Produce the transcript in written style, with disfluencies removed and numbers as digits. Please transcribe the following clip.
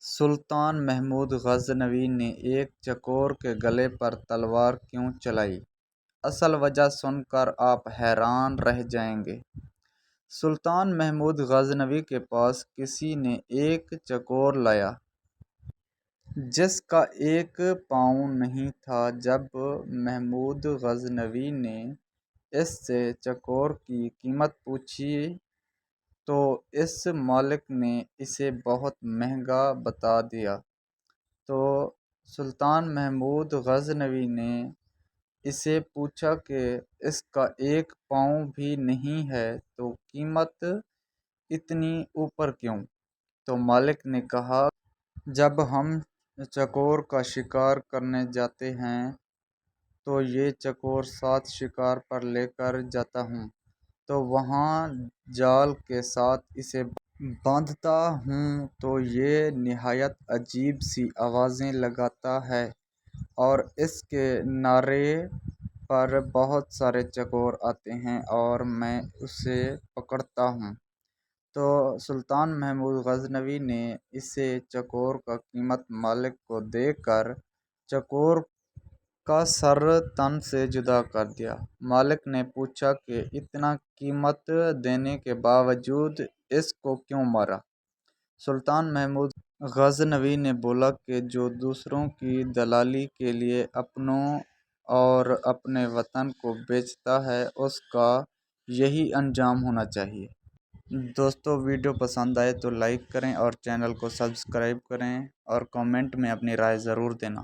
سلطان محمود غزنوی نے ایک چکور کے گلے پر تلوار کیوں چلائی؟ اصل وجہ سن کر آپ حیران رہ جائیں گے۔ سلطان محمود غزنوی کے پاس کسی نے ایک چکور لایا جس کا ایک پاؤں نہیں تھا۔ جب محمود غزنوی نے اس سے چکور کی قیمت پوچھی تو اس مالک نے اسے بہت مہنگا بتا دیا۔ تو سلطان محمود غزنوی نے اسے پوچھا کہ اس کا ایک پاؤں بھی نہیں ہے تو قیمت اتنی اوپر کیوں؟ تو مالک نے کہا، جب ہم چکور کا شکار کرنے جاتے ہیں تو یہ چکور ساتھ شکار پر لے کر جاتا ہوں، تو وہاں جال کے ساتھ اسے باندھتا ہوں تو یہ نہایت عجیب سی آوازیں لگاتا ہے اور اس کے نرے پر بہت سارے چکور آتے ہیں اور میں اسے پکڑتا ہوں۔ تو سلطان محمود غزنوی نے اسے چکور کا قیمت مالک کو دے کر چکور کا سر تن سے جدا کر دیا۔ مالک نے پوچھا کہ اتنا قیمت دینے کے باوجود اس کو کیوں مارا؟ سلطان محمود غزنوی نے بولا کہ جو دوسروں کی دلالی کے لیے اپنوں اور اپنے وطن کو بیچتا ہے اس کا یہی انجام ہونا چاہیے۔ دوستو، ویڈیو پسند آئے تو لائک کریں اور چینل کو سبسکرائب کریں اور کامنٹ میں اپنی رائے ضرور دینا۔